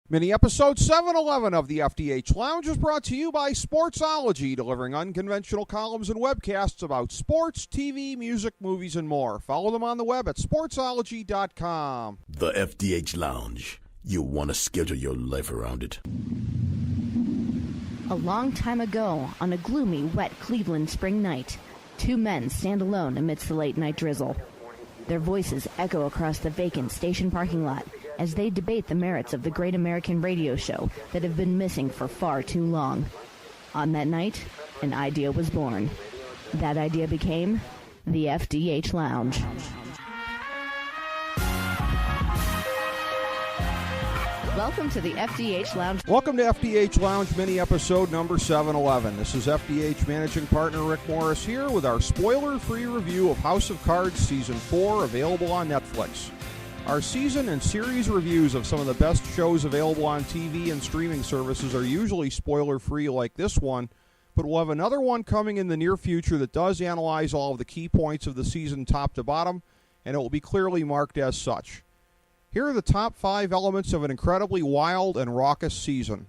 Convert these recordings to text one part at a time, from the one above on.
Mini episode 711 of the FDH Lounge is brought to you by Sportsology, delivering unconventional columns and webcasts about sports, TV, music, movies, and more. Follow them on the web at sportsology.com. The FDH Lounge. You want to schedule your life around it. A long time ago, on a gloomy, wet Cleveland spring night, two men stand alone amidst the late-night drizzle. Their voices echo across the vacant station parking lot as they debate the merits of the great American radio show that have been missing for far too long. On that night, an idea was born. That idea became the FDH Lounge. Welcome to the FDH Lounge. Welcome to FDH Lounge mini episode number 711. This is FDH Managing Partner Rick Morris here with our spoiler-free review of House of Cards Season 4, available on Netflix. Our season and series reviews of some of the best shows available on TV and streaming services are usually spoiler-free like this one, but we'll have another one coming in the near future that does analyze all of the key points of the season top to bottom, and it will be clearly marked as such. Here are the top 5 elements of an incredibly wild and raucous season.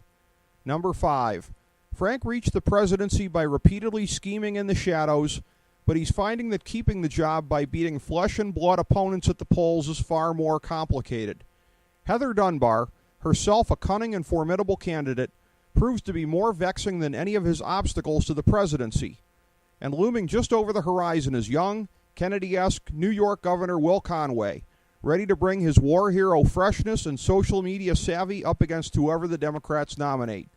Number 5. Frank reached the presidency by repeatedly scheming in the shadows, but he's finding that keeping the job by beating flesh and blood opponents at the polls is far more complicated. Heather Dunbar, herself a cunning and formidable candidate, proves to be more vexing than any of his obstacles to the presidency. And looming just over the horizon is young, Kennedy-esque New York Governor Will Conway, ready to bring his war hero freshness and social media savvy up against whoever the Democrats nominate.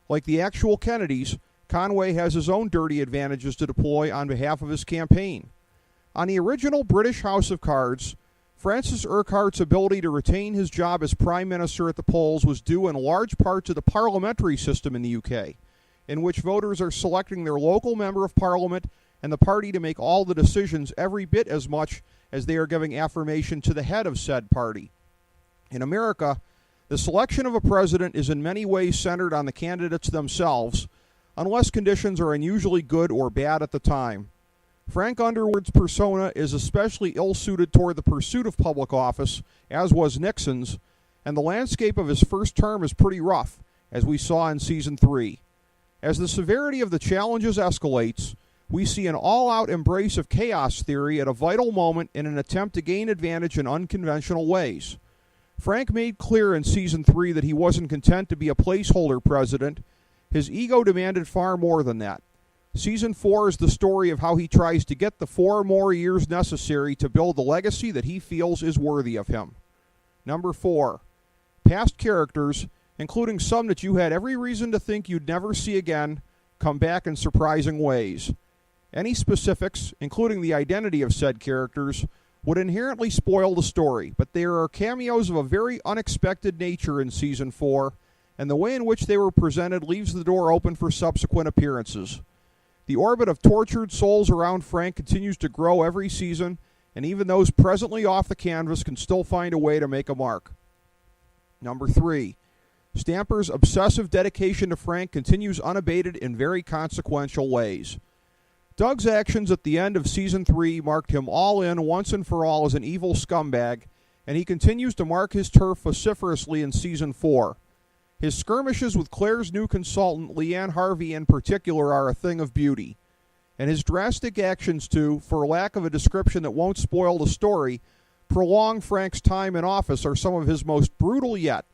Like the actual Kennedys, Conway has his own dirty advantages to deploy on behalf of his campaign. On the original British House of Cards, Francis Urquhart's ability to retain his job as Prime Minister at the polls was due in large part to the parliamentary system in the UK, in which voters are selecting their local member of parliament and the party to make all the decisions every bit as much as they are giving affirmation to the head of said party. In America, the selection of a president is in many ways centered on the candidates themselves, unless conditions are unusually good or bad at the time. Frank Underwood's persona is especially ill-suited toward the pursuit of public office, as was Nixon's, and the landscape of his first term is pretty rough, as we saw in Season 3. As the severity of the challenges escalates, we see an all-out embrace of chaos theory at a vital moment in an attempt to gain advantage in unconventional ways. Frank made clear in Season 3 that he wasn't content to be a placeholder president. His ego demanded far more than that. Season 4 is the story of how he tries to get the 4 more years necessary to build the legacy that he feels is worthy of him. Number 4. Past characters, including some that you had every reason to think you'd never see again, come back in surprising ways. Any specifics, including the identity of said characters, would inherently spoil the story, but there are cameos of a very unexpected nature in Season 4, and the way in which they were presented leaves the door open for subsequent appearances. The orbit of tortured souls around Frank continues to grow every season, and even those presently off the canvas can still find a way to make a mark. Number 3. Stamper's obsessive dedication to Frank continues unabated in very consequential ways. Doug's actions at the end of Season 3 marked him all in once and for all as an evil scumbag, and he continues to mark his turf vociferously in Season 4. His skirmishes with Claire's new consultant, Leanne Harvey in particular, are a thing of beauty. And his drastic actions to, for lack of a description that won't spoil the story, prolong Frank's time in office are some of his most brutal yet,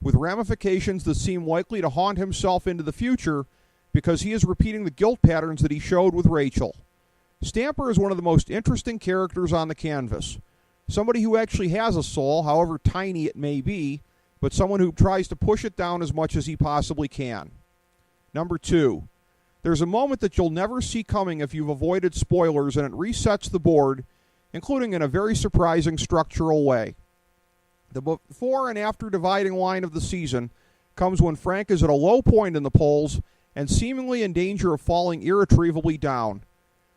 with ramifications that seem likely to haunt himself into the future because he is repeating the guilt patterns that he showed with Rachel. Stamper is one of the most interesting characters on the canvas. Somebody who actually has a soul, however tiny it may be, but someone who tries to push it down as much as he possibly can. Number 2. There's a moment that you'll never see coming if you've avoided spoilers, and it resets the board, including in a very surprising structural way. The before and after dividing line of the season comes when Frank is at a low point in the polls and seemingly in danger of falling irretrievably down.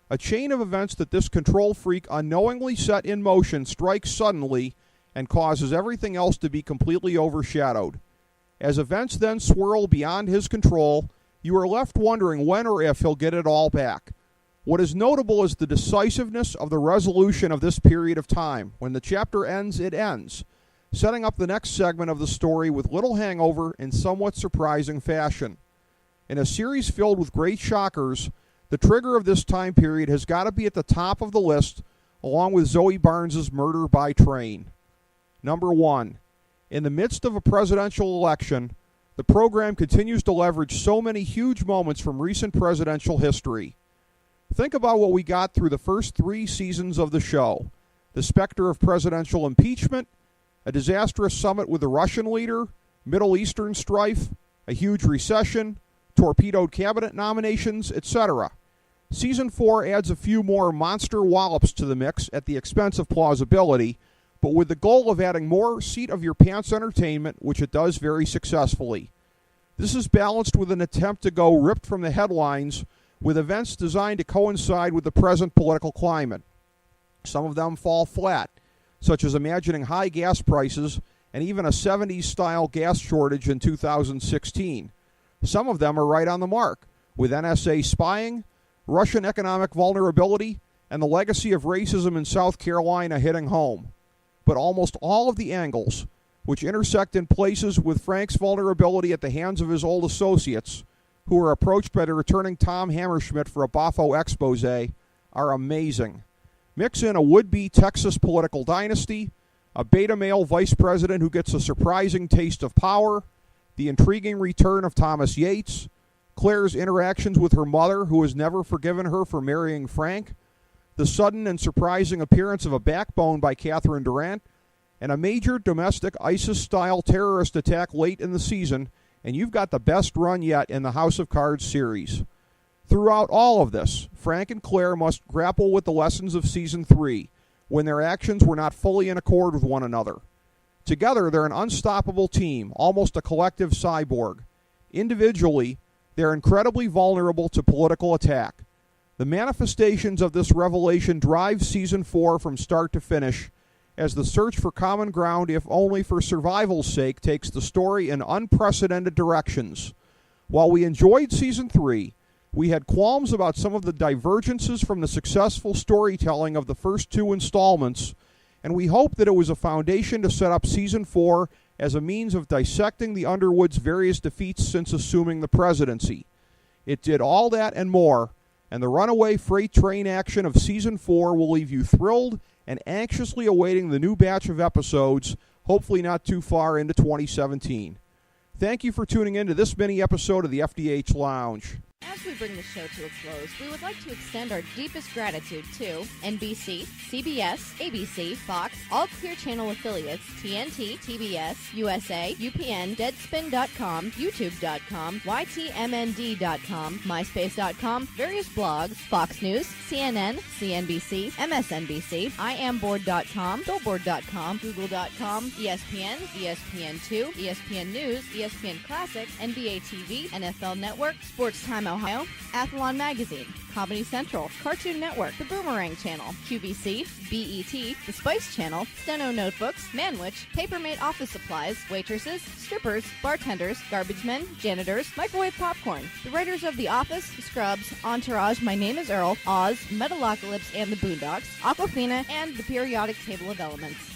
A chain of events that this control freak unknowingly set in motion strikes suddenly and causes everything else to be completely overshadowed. As events then swirl beyond his control, you are left wondering when or if he'll get it all back. What is notable is the decisiveness of the resolution of this period of time. When the chapter ends, it ends. setting up the next segment of the story with little hangover in somewhat surprising fashion. In a series filled with great shockers, the trigger of this time period has got to be at the top of the list, along with Zoe Barnes' Murder by Train. Number 1. In the midst of a presidential election, the program continues to leverage so many huge moments from recent presidential history. Think about what we got through the first 3 seasons of the show. The specter of presidential impeachment, a disastrous summit with the Russian leader, Middle Eastern strife, a huge recession, torpedoed cabinet nominations, etc. Season 4 adds a few more monster wallops to the mix at the expense of plausibility, but with the goal of adding more seat-of-your-pants entertainment, which it does very successfully. This is balanced with an attempt to go ripped from the headlines with events designed to coincide with the present political climate. Some of them fall flat, such as imagining high gas prices and even a 70s-style gas shortage in 2016. Some of them are right on the mark, with NSA spying, Russian economic vulnerability, and the legacy of racism in South Carolina hitting home. But almost all of the angles, which intersect in places with Frank's vulnerability at the hands of his old associates, who are approached by the returning Tom Hammerschmidt for a Boffo expose, are amazing. Mix in a would-be Texas political dynasty, a beta male vice president who gets a surprising taste of power, the intriguing return of Thomas Yates, Claire's interactions with her mother, who has never forgiven her for marrying Frank, the sudden and surprising appearance of a backbone by Catherine Durant, and a major domestic ISIS-style terrorist attack late in the season, and you've got the best run yet in the House of Cards series. Throughout all of this, Frank and Claire must grapple with the lessons of Season 3, when their actions were not fully in accord with one another. Together, they're an unstoppable team, almost a collective cyborg. Individually, they're incredibly vulnerable to political attack. The manifestations of this revelation drive Season 4 from start to finish, as the search for common ground, if only for survival's sake, takes the story in unprecedented directions. While we enjoyed Season 3, we had qualms about some of the divergences from the successful storytelling of the first 2 installments, and we hope that it was a foundation to set up Season 4 as a means of dissecting the Underwoods' various defeats since assuming the presidency. It did all that and more, and the runaway freight train action of Season 4 will leave you thrilled and anxiously awaiting the new batch of episodes, hopefully not too far into 2017. Thank you for tuning in to this mini episode of the FDH Lounge. As we bring the show to a close, we would like to extend our deepest gratitude to NBC, CBS, ABC, Fox, all Clear Channel affiliates, TNT, TBS, USA, UPN, Deadspin.com, YouTube.com, YTMND.com, MySpace.com, various blogs, Fox News, CNN, CNBC, MSNBC, IamBoard.com, Billboard.com, Google.com, ESPN, ESPN2, ESPN News, ESPN Classic, NBA TV, NFL Network, Sports Time Ohio, Athlon Magazine, Comedy Central, Cartoon Network, The Boomerang Channel, QVC, BET, The Spice Channel, Steno Notebooks, Manwich, Papermate Office Supplies, waitresses, strippers, bartenders, garbage men, janitors, microwave popcorn, the writers of The Office, Scrubs, Entourage, My Name is Earl, Oz, Metalocalypse and the Boondocks, Aquafina, and the periodic table of elements.